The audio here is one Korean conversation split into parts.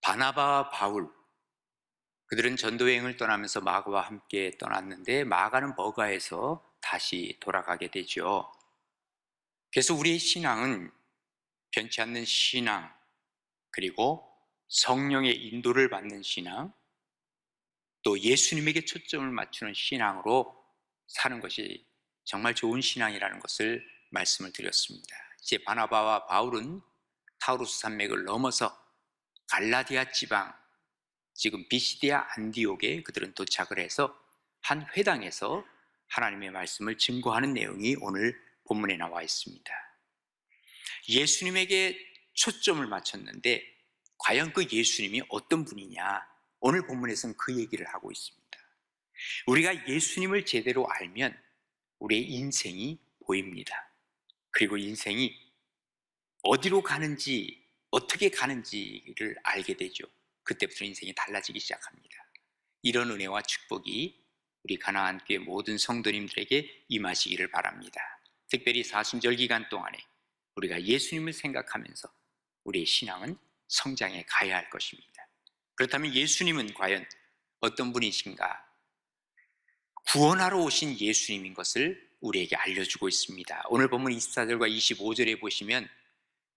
바나바와 바울, 그들은 전도여행을 떠나면서 마가와 함께 떠났는데 마가는 버가에서 다시 돌아가게 되죠. 그래서 우리의 신앙은 변치 않는 신앙, 그리고 성령의 인도를 받는 신앙, 또 예수님에게 초점을 맞추는 신앙으로 사는 것이 정말 좋은 신앙이라는 것을 말씀을 드렸습니다. 이제 바나바와 바울은 타우루스 산맥을 넘어서 갈라디아 지방, 지금 비시디아 안디옥에 그들은 도착을 해서 한 회당에서 하나님의 말씀을 증거하는 내용이 오늘 본문에 나와 있습니다. 예수님에게 초점을 맞췄는데 과연 그 예수님이 어떤 분이냐? 오늘 본문에서는 그 얘기를 하고 있습니다. 우리가 예수님을 제대로 알면 우리의 인생이 보입니다. 그리고 인생이 어디로 가는지, 어떻게 가는지를 알게 되죠. 그때부터 인생이 달라지기 시작합니다. 이런 은혜와 축복이 우리 가나안 교회 모든 성도님들에게 임하시기를 바랍니다. 특별히 사순절 기간 동안에 우리가 예수님을 생각하면서 우리의 신앙은 성장해 가야 할 것입니다. 그렇다면 예수님은 과연 어떤 분이신가? 구원하러 오신 예수님인 것을 우리에게 알려주고 있습니다. 오늘 본문 24절과 25절에 보시면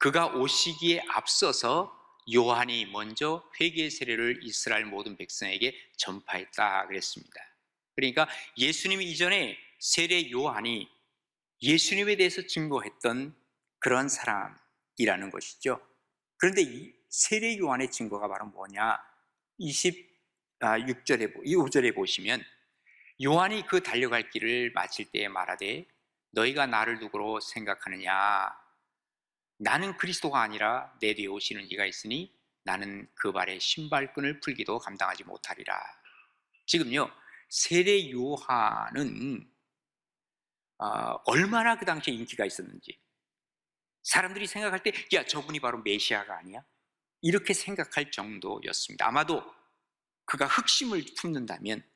그가 오시기에 앞서서 요한이 먼저 회개의 세례를 이스라엘 모든 백성에게 전파했다 그랬습니다. 그러니까 예수님이 이전에 세례 요한이 예수님에 대해서 증거했던 그런 사람이라는 것이죠. 그런데 이 세례 요한의 증거가 바로 뭐냐? 5절에 보시면 요한이 그 달려갈 길을 마칠 때에 말하되 너희가 나를 누구로 생각하느냐? 나는 그리스도가 아니라 내 뒤에 오시는 이가 있으니 나는 그 발의 신발끈을 풀기도 감당하지 못하리라. 지금요, 세례 요한은 얼마나 그 당시에 인기가 있었는지, 사람들이 생각할 때 야, 저분이 바로 메시아가 아니야? 이렇게 생각할 정도였습니다. 아마도 그가 흑심을 품는다면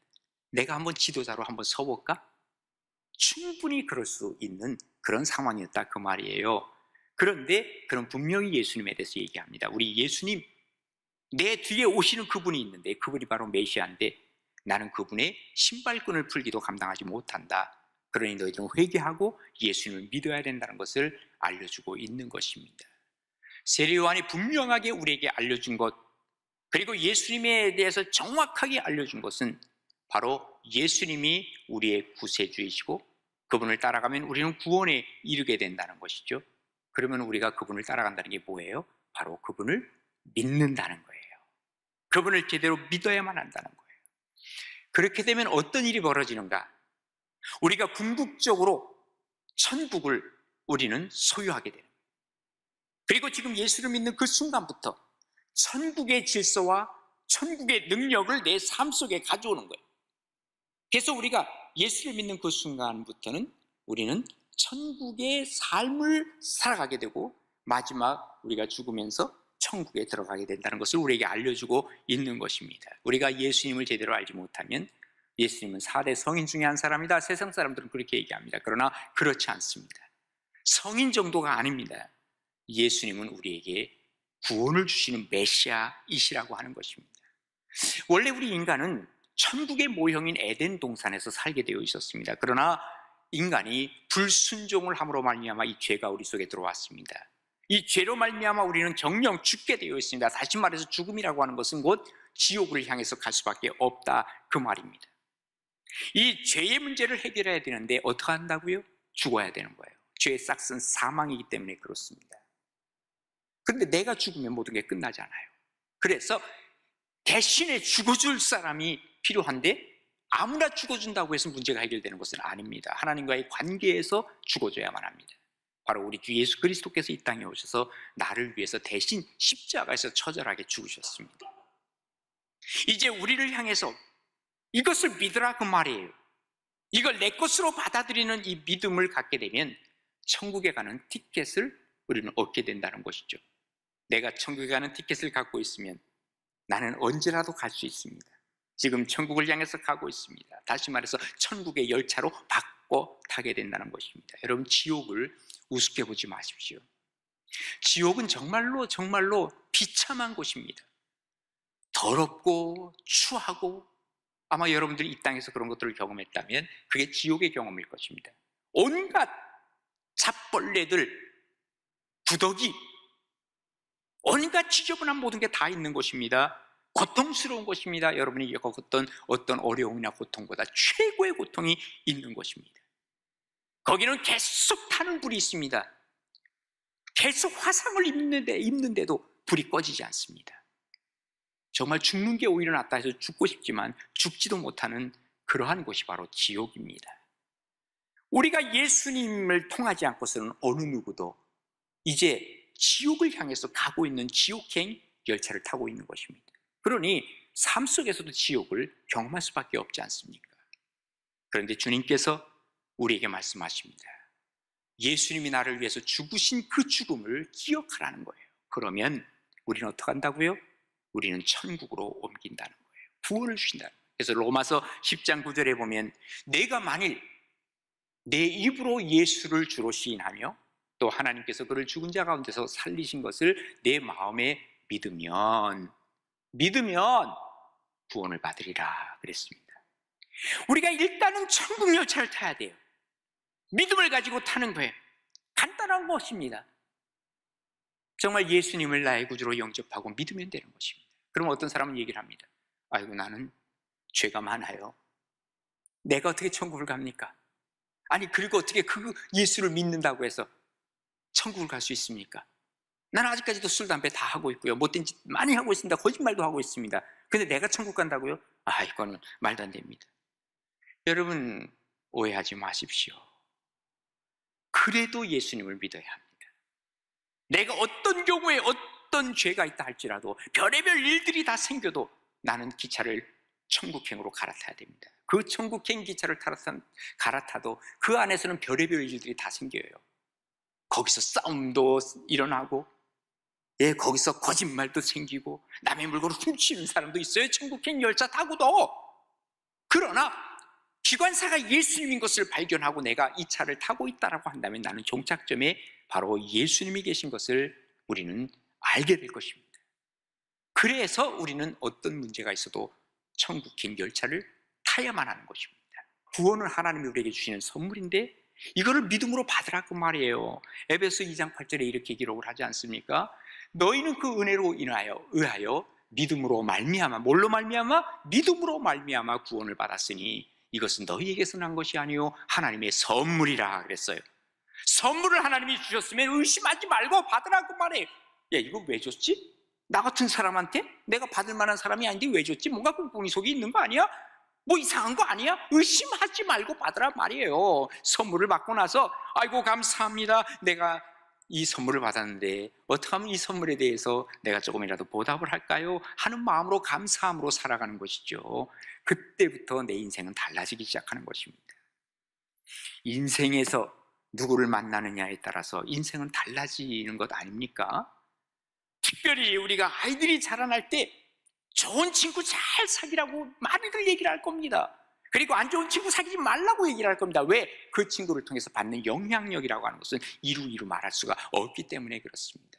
내가 한번 지도자로 한번 서볼까? 충분히 그럴 수 있는 그런 상황이었다 그 말이에요. 그런데 그럼 분명히 예수님에 대해서 얘기합니다. 우리 예수님, 내 뒤에 오시는 그분이 있는데 그분이 바로 메시아인데 나는 그분의 신발끈을 풀기도 감당하지 못한다. 그러니 너희들은 회개하고 예수님을 믿어야 된다는 것을 알려주고 있는 것입니다. 세례 요한이 분명하게 우리에게 알려준 것, 그리고 예수님에 대해서 정확하게 알려준 것은 바로 예수님이 우리의 구세주이시고 그분을 따라가면 우리는 구원에 이르게 된다는 것이죠. 그러면 우리가 그분을 따라간다는 게 뭐예요? 바로 그분을 믿는다는 거예요. 그분을 제대로 믿어야만 한다는 거예요. 그렇게 되면 어떤 일이 벌어지는가? 우리가 궁극적으로 천국을 우리는 소유하게 돼요. 그리고 지금 예수를 믿는 그 순간부터 천국의 질서와 천국의 능력을 내 삶 속에 가져오는 거예요. 그래서 우리가 예수를 믿는 그 순간부터는 우리는 천국의 삶을 살아가게 되고 마지막 우리가 죽으면서 천국에 들어가게 된다는 것을 우리에게 알려주고 있는 것입니다. 우리가 예수님을 제대로 알지 못하면 예수님은 4대 성인 중에 한 사람이다. 세상 사람들은 그렇게 얘기합니다. 그러나 그렇지 않습니다. 성인 정도가 아닙니다. 예수님은 우리에게 구원을 주시는 메시아이시라고 하는 것입니다. 원래 우리 인간은 천국의 모형인 에덴 동산에서 살게 되어 있었습니다. 그러나 인간이 불순종을 함으로 말미암아 이 죄가 우리 속에 들어왔습니다. 이 죄로 말미암아 우리는 정령 죽게 되어 있습니다. 다시 말해서 죽음이라고 하는 것은 곧 지옥을 향해서 갈 수밖에 없다 그 말입니다. 이 죄의 문제를 해결해야 되는데 어떻게 한다고요? 죽어야 되는 거예요. 죄의 싹은 사망이기 때문에 그렇습니다. 그런데 내가 죽으면 모든 게 끝나지 않아요. 그래서 대신에 죽어줄 사람이 필요한데 아무나 죽어준다고 해서 문제가 해결되는 것은 아닙니다. 하나님과의 관계에서 죽어줘야만 합니다. 바로 우리 주 예수 그리스도께서 이 땅에 오셔서 나를 위해서 대신 십자가에서 처절하게 죽으셨습니다. 이제 우리를 향해서 이것을 믿으라 그 말이에요. 이걸 내 것으로 받아들이는 이 믿음을 갖게 되면 천국에 가는 티켓을 우리는 얻게 된다는 것이죠. 내가 천국에 가는 티켓을 갖고 있으면 나는 언제라도 갈 수 있습니다. 지금 천국을 향해서 가고 있습니다. 다시 말해서 천국의 열차로 바꿔 타게 된다는 것입니다. 여러분, 지옥을 우습게 보지 마십시오. 지옥은 정말로 정말로 비참한 곳입니다. 더럽고 추하고, 아마 여러분들이 이 땅에서 그런 것들을 경험했다면 그게 지옥의 경험일 것입니다. 온갖 잡벌레들, 구더기, 온갖 지저분한 모든 게 다 있는 곳입니다. 고통스러운 곳입니다. 여러분이 겪었던 어떤 어려움이나 고통보다 최고의 고통이 있는 곳입니다. 거기는 계속 타는 불이 있습니다. 계속 화상을 입는데도 불이 꺼지지 않습니다. 정말 죽는 게 오히려 낫다 해서 죽고 싶지만 죽지도 못하는 그러한 곳이 바로 지옥입니다. 우리가 예수님을 통하지 않고서는 어느 누구도 이제 지옥을 향해서 가고 있는 지옥행 열차를 타고 있는 것입니다. 그러니 삶 속에서도 지옥을 경험할 수밖에 없지 않습니까? 그런데 주님께서 우리에게 말씀하십니다. 예수님이 나를 위해서 죽으신 그 죽음을 기억하라는 거예요. 그러면 우리는 어떻게 한다고요? 우리는 천국으로 옮긴다는 거예요. 구원을 주신다는 거예요. 그래서 로마서 10장 9절에 보면 내가 만일 내 입으로 예수를 주로 시인하며 또 하나님께서 그를 죽은 자 가운데서 살리신 것을 내 마음에 믿으면 구원을 받으리라 그랬습니다. 우리가 일단은 천국 열차를 타야 돼요. 믿음을 가지고 타는 거예요. 간단한 것입니다. 정말 예수님을 나의 구주로 영접하고 믿으면 되는 것입니다. 그럼 어떤 사람은 얘기를 합니다. 아이고, 나는 죄가 많아요. 내가 어떻게 천국을 갑니까? 아니, 그리고 어떻게 그 예수를 믿는다고 해서 천국을 갈 수 있습니까? 나는 아직까지도 술, 담배 다 하고 있고요. 못된 짓 많이 하고 있습니다. 거짓말도 하고 있습니다. 근데 내가 천국 간다고요? 이거는 말도 안 됩니다. 여러분, 오해하지 마십시오. 그래도 예수님을 믿어야 합니다. 내가 어떤 경우에 어떤 죄가 있다 할지라도 별의별 일들이 다 생겨도 나는 기차를 천국행으로 갈아타야 됩니다. 그 천국행 기차를 갈아타도 그 안에서는 별의별 일들이 다 생겨요. 거기서 싸움도 일어나고, 거기서 거짓말도 생기고, 남의 물건을 훔치는 사람도 있어요. 천국행 열차 타고도. 그러나 기관사가 예수님인 것을 발견하고 내가 이 차를 타고 있다라고 한다면 나는 종착점에 바로 예수님이 계신 것을 우리는 알게 될 것입니다. 그래서 우리는 어떤 문제가 있어도 천국행 열차를 타야만 하는 것입니다. 구원은 하나님이 우리에게 주시는 선물인데 이거를 믿음으로 받으라고 말이에요. 에베소 2장 8절에 이렇게 기록을 하지 않습니까? 너희는 그 은혜로 의하여 믿음으로 말미암아, 뭘로 말미암아? 믿음으로 말미암아 구원을 받았으니 이것은 너희에게서 난 것이 아니요 하나님의 선물이라 그랬어요. 선물을 하나님이 주셨으면 의심하지 말고 받으라고 말해요. 이거 왜 줬지? 나 같은 사람한테? 내가 받을 만한 사람이 아닌데 왜 줬지? 뭔가 꿍꿍이 속에 있는 거 아니야? 뭐 이상한 거 아니야? 의심하지 말고 받으란 말이에요. 선물을 받고 나서 아이고 감사합니다. 내가 이 선물을 받았는데 어떻게 하면 이 선물에 대해서 내가 조금이라도 보답을 할까요? 하는 마음으로 감사함으로 살아가는 것이죠. 그때부터 내 인생은 달라지기 시작하는 것입니다. 인생에서 누구를 만나느냐에 따라서 인생은 달라지는 것 아닙니까? 특별히 우리가 아이들이 자라날 때 좋은 친구 잘 사귀라고 많이들 얘기를 할 겁니다. 그리고 안 좋은 친구 사귀지 말라고 얘기를 할 겁니다. 왜? 그 친구를 통해서 받는 영향력이라고 하는 것은 이루 말할 수가 없기 때문에 그렇습니다.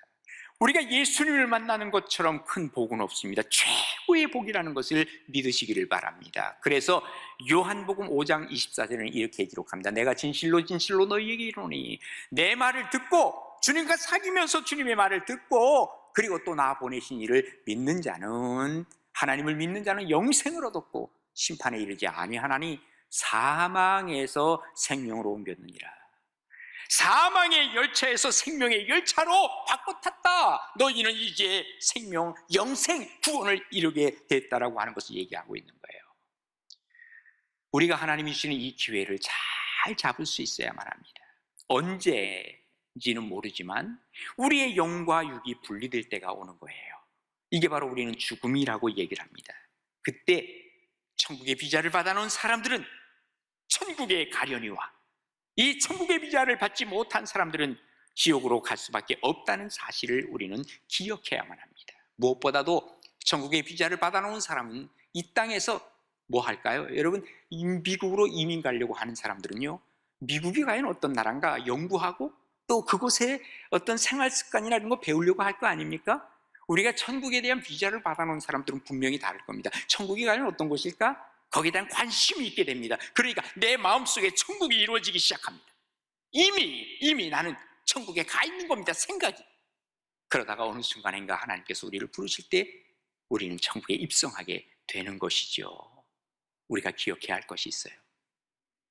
우리가 예수님을 만나는 것처럼 큰 복은 없습니다. 최고의 복이라는 것을 믿으시기를 바랍니다. 그래서 요한복음 5장 24절에는 이렇게 기록합니다. 내가 진실로 너희에게 이르노니 내 말을 듣고 주님과 사귀면서 주님의 말을 듣고 그리고 또 나 보내신 이를 믿는 자는, 하나님을 믿는 자는 영생을 얻었고 심판에 이르지 아니하나니 사망에서 생명으로 옮겼느니라. 사망의 열차에서 생명의 열차로 바꿔 탔다. 너희는 이제 생명, 영생, 구원을 이루게 됐다라고 하는 것을 얘기하고 있는 거예요. 우리가 하나님이 주시는 이 기회를 잘 잡을 수 있어야만 합니다. 언제인지는 모르지만 우리의 영과 육이 분리될 때가 오는 거예요. 이게 바로 우리는 죽음이라고 얘기를 합니다. 그때 천국의 비자를 받아놓은 사람들은 천국에 가려니와 이 천국의 비자를 받지 못한 사람들은 지옥으로 갈 수밖에 없다는 사실을 우리는 기억해야만 합니다. 무엇보다도 천국의 비자를 받아놓은 사람은 이 땅에서 뭐 할까요? 여러분, 미국으로 이민 가려고 하는 사람들은요, 미국이 과연 어떤 나라인가 연구하고 또 그곳의 어떤 생활 습관이나 이런 거 배우려고 할 거 아닙니까? 우리가 천국에 대한 비자를 받아놓은 사람들은 분명히 다를 겁니다. 천국이 과연 어떤 곳일까? 거기에 대한 관심이 있게 됩니다. 그러니까 내 마음속에 천국이 이루어지기 시작합니다. 이미 나는 천국에 가 있는 겁니다. 생각이. 그러다가 어느 순간인가 하나님께서 우리를 부르실 때 우리는 천국에 입성하게 되는 것이죠. 우리가 기억해야 할 것이 있어요.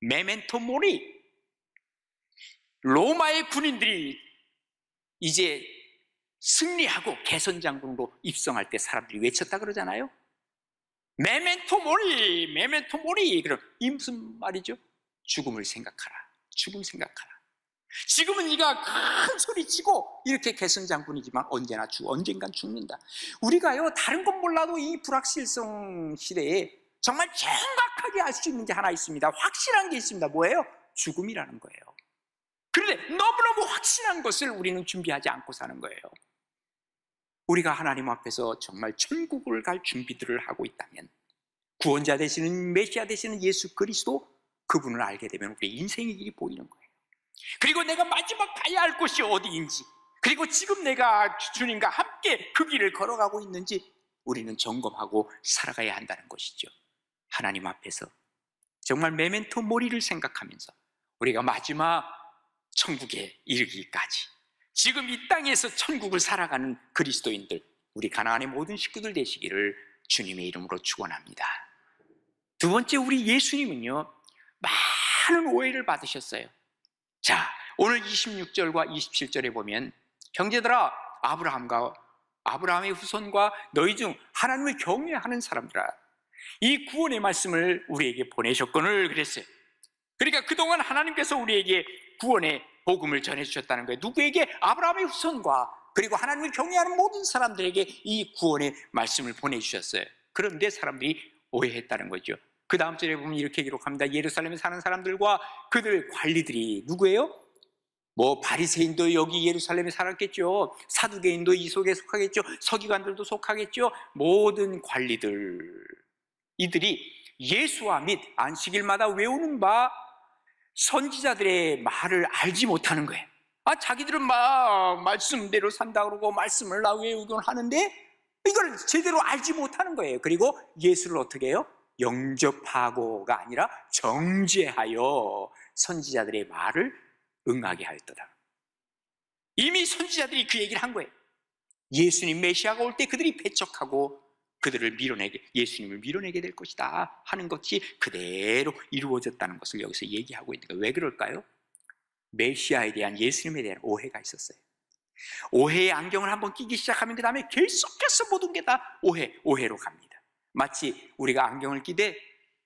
메멘토 모리. 로마의 군인들이 이제 승리하고 개선장군으로 입성할 때 사람들이 외쳤다 그러잖아요. 메멘토 모리, 메멘토 모리. 그럼 이 무슨 말이죠? 죽음을 생각하라. 죽음 생각하라. 지금은 네가 큰 소리치고 이렇게 개선장군이지만 언젠간 죽는다. 우리가요, 다른 건 몰라도 이 불확실성 시대에 정말 정확하게 알 수 있는 게 하나 있습니다. 확실한 게 있습니다. 뭐예요? 죽음이라는 거예요. 그런데 너무너무 확실한 것을 우리는 준비하지 않고 사는 거예요. 우리가 하나님 앞에서 정말 천국을 갈 준비들을 하고 있다면, 구원자 되시는 메시아 되시는 예수 그리스도, 그분을 알게 되면 우리의 인생의 길이 보이는 거예요. 그리고 내가 마지막 가야 할 곳이 어디인지, 그리고 지금 내가 주님과 함께 그 길을 걸어가고 있는지 우리는 점검하고 살아가야 한다는 것이죠. 하나님 앞에서 정말 메멘토 모리를 생각하면서 우리가 마지막 천국에 이르기까지, 지금 이 땅에서 천국을 살아가는 그리스도인들, 우리 가나안의 모든 식구들 되시기를 주님의 이름으로 축원합니다. 두 번째, 우리 예수님은요, 많은 오해를 받으셨어요. 자, 오늘 26절과 27절에 보면, 형제들아, 아브라함의 후손과 너희 중 하나님을 경외하는 사람들아, 이 구원의 말씀을 우리에게 보내셨거늘 그랬어요. 그러니까 그동안 하나님께서 우리에게 구원의 복음을 전해주셨다는 거예요. 누구에게? 아브라함의 후손과, 그리고 하나님을 경외하는 모든 사람들에게 이 구원의 말씀을 보내주셨어요. 그런데 사람들이 오해했다는 거죠. 그 다음 절에 보면 이렇게 기록합니다. 예루살렘에 사는 사람들과 그들 관리들이 누구예요? 바리새인도 여기 예루살렘에 살았겠죠. 사두개인도 이 속에 속하겠죠. 서기관들도 속하겠죠. 모든 관리들, 이들이 예수와 및 안식일마다 외우는 바 선지자들의 말을 알지 못하는 거예요. 자기들은 막 말씀대로 산다 그러고 말씀을 외우곤 하는데 이걸 제대로 알지 못하는 거예요. 그리고 예수를 어떻게 해요? 영접하고가 아니라 정죄하여 선지자들의 말을 응하게 하였더라. 이미 선지자들이 그 얘기를 한 거예요. 예수님 메시아가 올 때 그들이 배척하고 그들을 예수님을 밀어내게 될 것이다 하는 것이 그대로 이루어졌다는 것을 여기서 얘기하고 있는 거예요. 왜 그럴까요? 메시아에 대한, 예수님에 대한 오해가 있었어요. 오해의 안경을 한번 끼기 시작하면 그 다음에 계속해서 모든 게 다 오해로 갑니다. 마치 우리가 안경을 끼되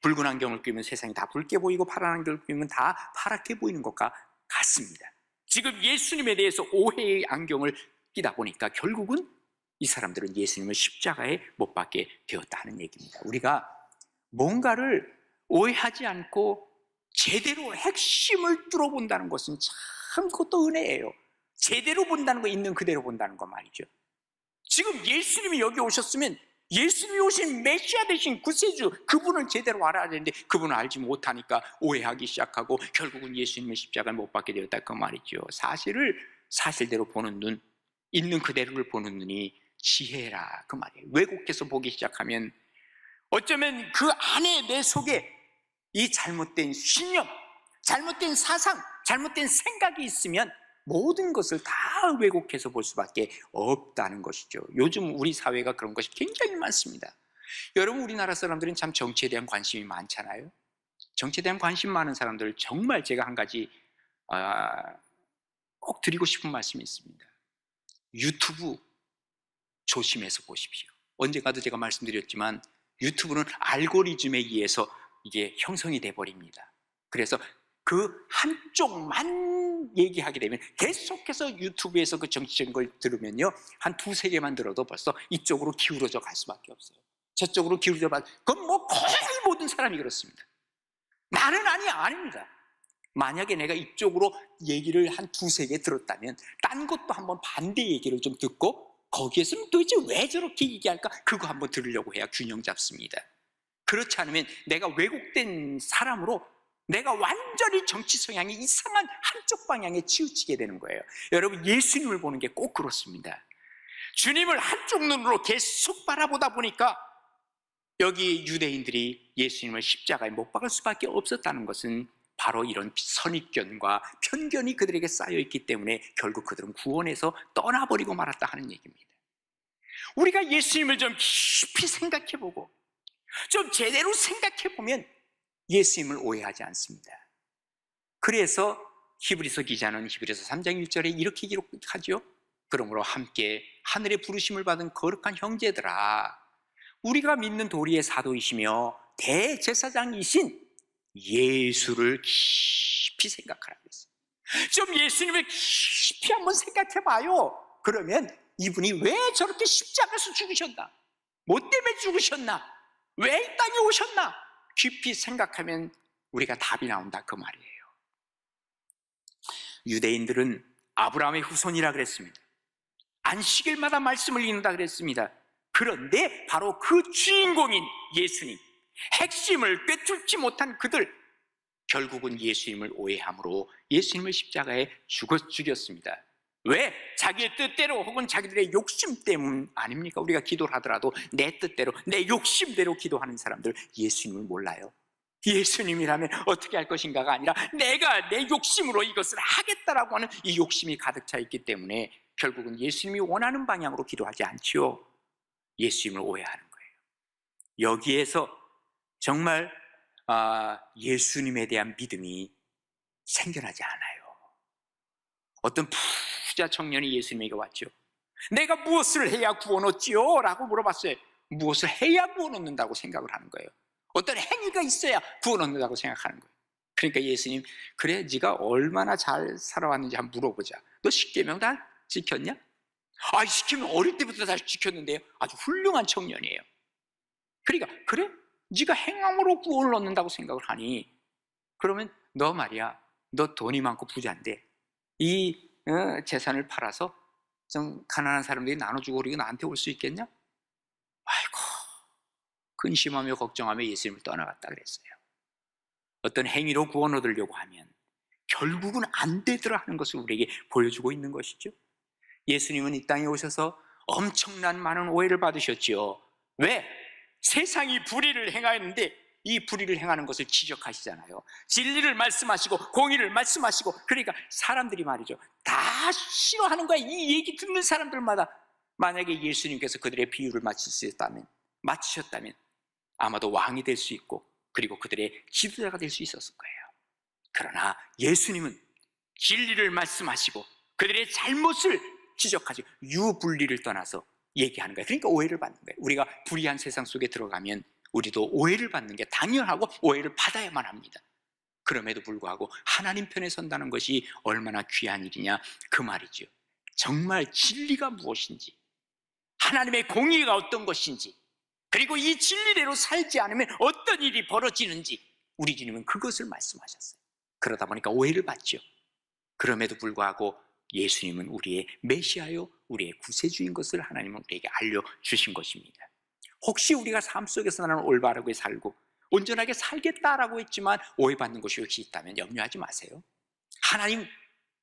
붉은 안경을 끼면 세상이 다 붉게 보이고 파란 안경을 끼면 다 파랗게 보이는 것과 같습니다. 지금 예수님에 대해서 오해의 안경을 끼다 보니까 결국은 이 사람들은 예수님을 십자가에 못 박게 되었다 하는 얘기입니다. 우리가 뭔가를 오해하지 않고 제대로 핵심을 뚫어본다는 것은 참 그것도 은혜예요. 제대로 본다는 거, 있는 그대로 본다는 거 말이죠. 지금 예수님이 여기 오셨으면 예수님이 오신 메시아 되신 구세주, 그분을 제대로 알아야 되는데 그분을 알지 못하니까 오해하기 시작하고 결국은 예수님의 십자가를 못 박게 되었다 그 말이죠. 사실을 사실대로 보는 눈, 있는 그대로를 보는 눈이 지혜라 그 말이에요. 왜곡해서 보기 시작하면 어쩌면 그 안에 내 속에 이 잘못된 신념, 잘못된 사상, 잘못된 생각이 있으면 모든 것을 다 왜곡해서 볼 수밖에 없다는 것이죠. 요즘 우리 사회가 그런 것이 굉장히 많습니다. 여러분, 우리나라 사람들은 참 정치에 대한 관심이 많잖아요. 정치에 대한 관심 많은 사람들, 정말 제가 한 가지 꼭 드리고 싶은 말씀이 있습니다. 유튜브 조심해서 보십시오. 언젠가도 제가 말씀드렸지만 유튜브는 알고리즘에 의해서 이게 형성이 돼버립니다. 그래서 그 한쪽만 얘기하게 되면 계속해서 유튜브에서 그 정치적인 걸 들으면요, 한 두세 개만 들어도 벌써 이쪽으로 기울어져 갈 수밖에 없어요. 저쪽으로 기울어져 갈, 그건 거의 모든 사람이 그렇습니다. 나는 아닙니다. 만약에 내가 이쪽으로 얘기를 한 두세 개 들었다면 딴 것도 한번 반대 얘기를 좀 듣고 거기에서는 도대체 왜 저렇게 얘기할까? 그거 한번 들으려고 해야 균형 잡습니다. 그렇지 않으면 내가 왜곡된 사람으로 내가 완전히 정치 성향이 이상한 한쪽 방향에 치우치게 되는 거예요. 여러분, 예수님을 보는 게 꼭 그렇습니다. 주님을 한쪽 눈으로 계속 바라보다 보니까 여기 유대인들이 예수님을 십자가에 못 박을 수밖에 없었다는 것은 바로 이런 선입견과 편견이 그들에게 쌓여있기 때문에 결국 그들은 구원에서 떠나버리고 말았다 하는 얘기입니다. 우리가 예수님을 좀 깊이 생각해보고 좀 제대로 생각해보면 예수님을 오해하지 않습니다. 그래서 히브리서 기자는 히브리서 3장 1절에 이렇게 기록하죠. 그러므로 함께 하늘의 부르심을 받은 거룩한 형제들아, 우리가 믿는 도리의 사도이시며 대제사장이신 예수를 깊이 생각하라고 했어요. 좀 예수님을 깊이 한번 생각해봐요. 그러면 이분이 왜 저렇게 십자가에서 죽으셨나? 뭐 때문에 죽으셨나? 왜 이 땅에 오셨나? 깊이 생각하면 우리가 답이 나온다 그 말이에요. 유대인들은 아브라함의 후손이라 그랬습니다. 안식일마다 말씀을 읽는다 그랬습니다. 그런데 바로 그 주인공인 예수님, 핵심을 꿰뚫지 못한 그들, 결국은 예수님을 오해함으로 예수님을 십자가에 죽였습니다. 왜? 자기의 뜻대로 혹은 자기들의 욕심 때문 아닙니까? 우리가 기도를 하더라도 내 뜻대로, 내 욕심대로 기도하는 사람들 예수님을 몰라요. 예수님이라면 어떻게 할 것인가가 아니라 내가 내 욕심으로 이것을 하겠다라고 하는 이 욕심이 가득 차 있기 때문에 결국은 예수님이 원하는 방향으로 기도하지 않지요. 예수님을 오해하는 거예요. 여기에서 정말 예수님에 대한 믿음이 생겨나지 않아요. 어떤 부자 청년이 예수님에게 왔죠. 내가 무엇을 해야 구원 얻지요? 라고 물어봤어요. 무엇을 해야 구원 얻는다고 생각을 하는 거예요. 어떤 행위가 있어야 구원 얻는다고 생각하는 거예요. 그러니까 예수님, 그래 네가 얼마나 잘 살아왔는지 한번 물어보자. 너 십계명 다 지켰냐? 십계명 어릴 때부터 다 지켰는데요. 아주 훌륭한 청년이에요. 그러니까 그래? 네가 행함으로 구원을 얻는다고 생각을 하니 그러면 너 말이야, 너 돈이 많고 부자인데 이 재산을 팔아서 좀 가난한 사람들이 나눠주고 그리고 나한테 올 수 있겠냐? 아이고, 근심하며 걱정하며 예수님을 떠나갔다 그랬어요. 어떤 행위로 구원 얻으려고 하면 결국은 안 되더라 하는 것을 우리에게 보여주고 있는 것이죠. 예수님은 이 땅에 오셔서 엄청난 많은 오해를 받으셨지요. 왜? 세상이 불의를 행하였는데 이 불의를 행하는 것을 지적하시잖아요. 진리를 말씀하시고 공의를 말씀하시고, 그러니까 사람들이 말이죠, 다 싫어하는 거야. 이 얘기 듣는 사람들마다. 만약에 예수님께서 그들의 비유를 마치셨다면 아마도 왕이 될 수 있고 그리고 그들의 지도자가 될 수 있었을 거예요. 그러나 예수님은 진리를 말씀하시고 그들의 잘못을 지적하시고 유불리를 떠나서 얘기하는 거예요. 그러니까 오해를 받는 거예요. 우리가 불의한 세상 속에 들어가면 우리도 오해를 받는 게 당연하고 오해를 받아야만 합니다. 그럼에도 불구하고 하나님 편에 선다는 것이 얼마나 귀한 일이냐 그 말이죠. 정말 진리가 무엇인지, 하나님의 공의가 어떤 것인지, 그리고 이 진리대로 살지 않으면 어떤 일이 벌어지는지 우리 주님은 그것을 말씀하셨어요. 그러다 보니까 오해를 받죠. 그럼에도 불구하고 예수님은 우리의 메시아요, 우리의 구세주인 것을 하나님은 우리에게 알려주신 것입니다. 혹시 우리가 삶 속에서 나는 올바르게 살고 온전하게 살겠다라고 했지만 오해받는 것이 혹시 있다면 염려하지 마세요. 하나님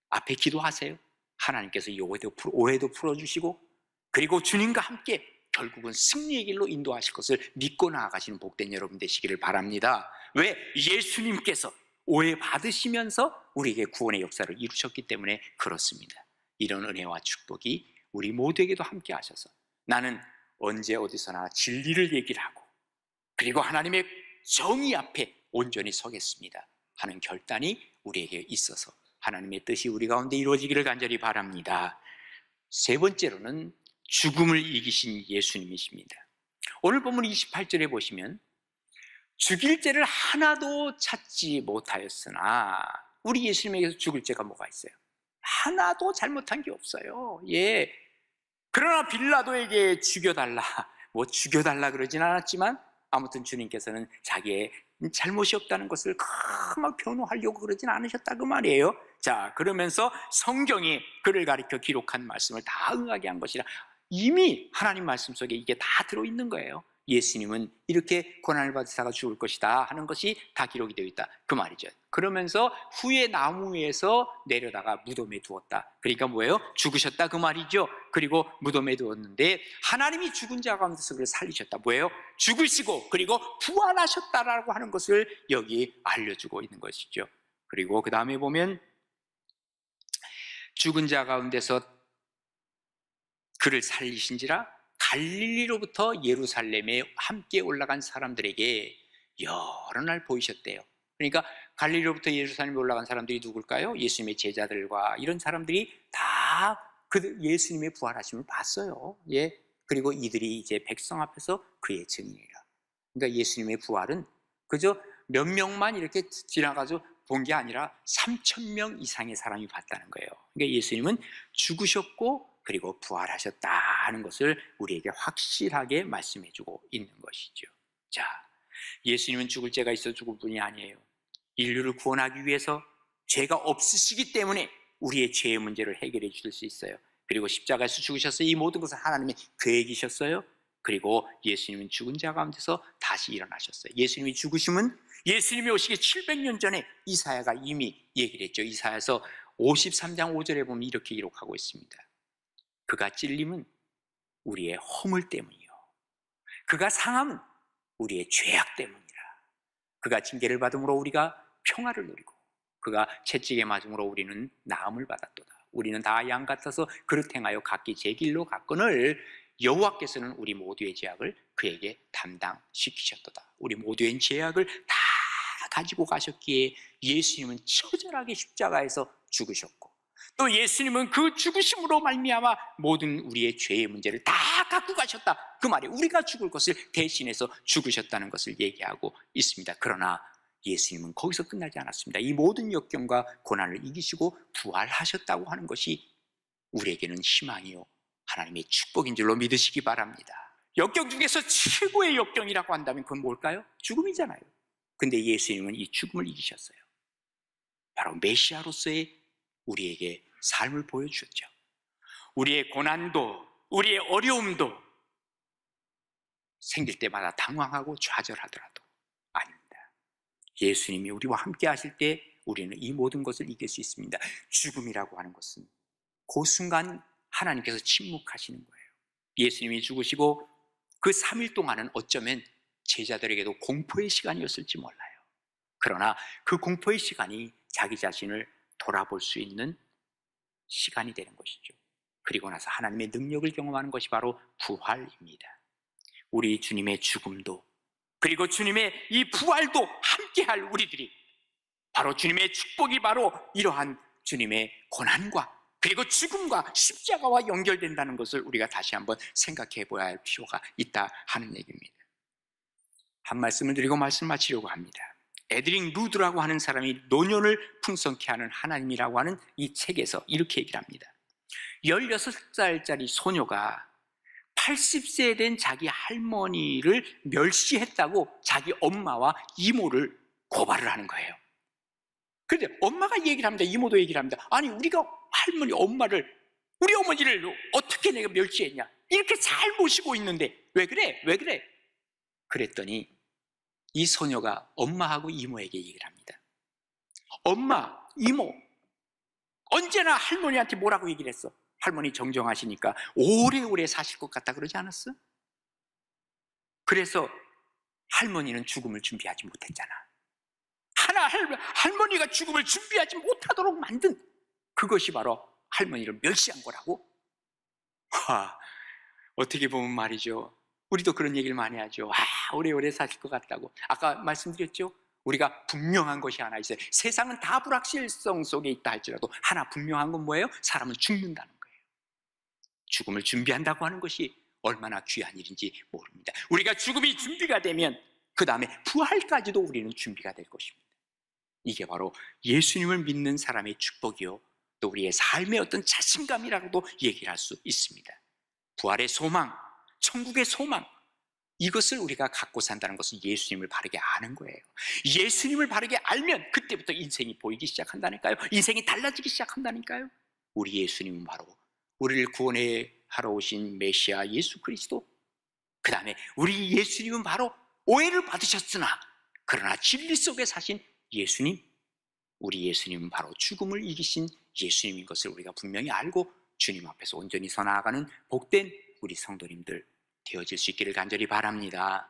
앞에 기도하세요. 하나님께서 이 오해도 풀어주시고 그리고 주님과 함께 결국은 승리의 길로 인도하실 것을 믿고 나아가시는 복된 여러분 되시기를 바랍니다. 왜? 예수님께서 오해받으시면서 우리에게 구원의 역사를 이루셨기 때문에 그렇습니다. 이런 은혜와 축복이 우리 모두에게도 함께 하셔서 나는 언제 어디서나 진리를 얘기를 하고 그리고 하나님의 정의 앞에 온전히 서겠습니다 하는 결단이 우리에게 있어서 하나님의 뜻이 우리 가운데 이루어지기를 간절히 바랍니다. 세 번째로는 죽음을 이기신 예수님이십니다. 오늘 본문 28절에 보시면 죽일 죄를 하나도 찾지 못하였으나, 우리 예수님에게서 죽을 죄가 뭐가 있어요? 하나도 잘못한 게 없어요. 예. 그러나 빌라도에게 죽여달라 그러진 않았지만 아무튼 주님께서는 자기의 잘못이 없다는 것을 막 변호하려고 그러진 않으셨다 그 말이에요. 자, 그러면서 성경이 그를 가리켜 기록한 말씀을 다 응하게 한 것이라, 이미 하나님 말씀 속에 이게 다 들어있는 거예요. 예수님은 이렇게 고난을 받으다가 죽을 것이다 하는 것이 다 기록이 되어 있다 그 말이죠. 그러면서 후에 나무 위에서 내려다가 무덤에 두었다. 그러니까 뭐예요? 죽으셨다 그 말이죠. 그리고 무덤에 두었는데 하나님이 죽은 자 가운데서 그를 살리셨다. 뭐예요? 죽으시고 그리고 부활하셨다라고 하는 것을 여기 알려주고 있는 것이죠. 그리고 그 다음에 보면 죽은 자 가운데서 그를 살리신지라 갈릴리로부터 예루살렘에 함께 올라간 사람들에게 여러 날 보이셨대요. 그러니까 갈릴리로부터 예루살렘에 올라간 사람들이 누굴까요? 예수님의 제자들과 이런 사람들이 다 그 예수님의 부활하심을 봤어요. 예. 그리고 이들이 이제 백성 앞에서 그의 증인이라. 그러니까 예수님의 부활은 그저 몇 명만 이렇게 지나가서 본 게 아니라 3,000명 이상의 사람이 봤다는 거예요. 그러니까 예수님은 죽으셨고 그리고 부활하셨다는 것을 우리에게 확실하게 말씀해주고 있는 것이죠. 자, 예수님은 죽을 죄가 있어 죽을 분이 아니에요. 인류를 구원하기 위해서 죄가 없으시기 때문에 우리의 죄의 문제를 해결해 주실 수 있어요. 그리고 십자가에서 죽으셔서 이 모든 것을 하나님의 계획이셨어요. 그리고 예수님은 죽은 자 가운데서 다시 일어나셨어요. 예수님이 죽으심은 예수님이 오시기 700년 전에 이사야가 이미 얘기를 했죠. 이사야서 53장 5절에 보면 이렇게 기록하고 있습니다. 그가 찔림은 우리의 허물 때문이요 그가 상함은 우리의 죄악 때문이라. 그가 징계를 받음으로 우리가 평화를 누리고 그가 채찍에 맞음으로 우리는 나음을 받았도다. 우리는 다 양 같아서 그릇 행하여 각기 제 길로 갔거늘 여호와께서는 우리 모두의 죄악을 그에게 담당시키셨도다. 우리 모두의 죄악을 다 가지고 가셨기에 예수님은 처절하게 십자가에서 죽으셨고 또 예수님은 그 죽으심으로 말미암아 모든 우리의 죄의 문제를 다 갖고 가셨다. 그 말이 우리가 죽을 것을 대신해서 죽으셨다는 것을 얘기하고 있습니다. 그러나 예수님은 거기서 끝나지 않았습니다. 이 모든 역경과 고난을 이기시고 부활하셨다고 하는 것이 우리에게는 희망이요 하나님의 축복인 줄로 믿으시기 바랍니다. 역경 중에서 최고의 역경이라고 한다면 그건 뭘까요? 죽음이잖아요. 근데 예수님은 이 죽음을 이기셨어요. 바로 메시아로서의 우리에게 삶을 보여주셨죠. 우리의 고난도 우리의 어려움도 생길 때마다 당황하고 좌절하더라도 아닙니다. 예수님이 우리와 함께 하실 때 우리는 이 모든 것을 이길 수 있습니다. 죽음이라고 하는 것은 그 순간 하나님께서 침묵하시는 거예요. 예수님이 죽으시고 그 3일 동안은 어쩌면 제자들에게도 공포의 시간이었을지 몰라요. 그러나 그 공포의 시간이 자기 자신을 돌아볼 수 있는 시간이 되는 것이죠. 그리고 나서 하나님의 능력을 경험하는 것이 바로 부활입니다. 우리 주님의 죽음도 그리고 주님의 이 부활도 함께할 우리들이 바로 주님의 축복이 바로 이러한 주님의 고난과 그리고 죽음과 십자가와 연결된다는 것을 우리가 다시 한번 생각해 보아야 할 필요가 있다 하는 얘기입니다. 한 말씀을 드리고 말씀 마치려고 합니다. 에드링 루드라고 하는 사람이 노년을 풍성케 하는 하나님이라고 하는 이 책에서 이렇게 얘기를 합니다. 16살짜리 소녀가 80세 된 자기 할머니를 멸시했다고 자기 엄마와 이모를 고발을 하는 거예요. 그런데 엄마가 얘기를 합니다. 이모도 얘기를 합니다. 아니 우리가 할머니 우리 어머니를 어떻게 내가 멸시했냐, 이렇게 잘 모시고 있는데 왜 그래? 왜 그래? 그랬더니 이 소녀가 엄마하고 이모에게 얘기를 합니다. 엄마, 이모, 언제나 할머니한테 뭐라고 얘기를 했어? 할머니 정정하시니까 오래오래 사실 것 같다 그러지 않았어? 그래서 할머니는 죽음을 준비하지 못했잖아. 할머니가 죽음을 준비하지 못하도록 만든 그것이 바로 할머니를 멸시한 거라고? 어떻게 보면 말이죠, 우리도 그런 얘기를 많이 하죠. 오래오래 사실 것 같다고. 아까 말씀드렸죠, 우리가 분명한 것이 하나 있어요. 세상은 다 불확실성 속에 있다 할지라도 하나 분명한 건 뭐예요? 사람은 죽는다는 거예요. 죽음을 준비한다고 하는 것이 얼마나 귀한 일인지 모릅니다. 우리가 죽음이 준비가 되면 그 다음에 부활까지도 우리는 준비가 될 것입니다. 이게 바로 예수님을 믿는 사람의 축복이요, 또 우리의 삶의 어떤 자신감이라고도 얘기를 할 수 있습니다. 부활의 소망, 천국의 소망, 이것을 우리가 갖고 산다는 것은 예수님을 바르게 아는 거예요. 예수님을 바르게 알면 그때부터 인생이 보이기 시작한다니까요. 인생이 달라지기 시작한다니까요. 우리 예수님은 바로 우리를 구원하러 오신 메시아 예수 그리스도, 그 다음에 우리 예수님은 바로 오해를 받으셨으나 그러나 진리 속에 사신 예수님, 우리 예수님은 바로 죽음을 이기신 예수님인 것을 우리가 분명히 알고 주님 앞에서 온전히 서 나아가는 복된 우리 성도님들 되어질 수 있기를 간절히 바랍니다.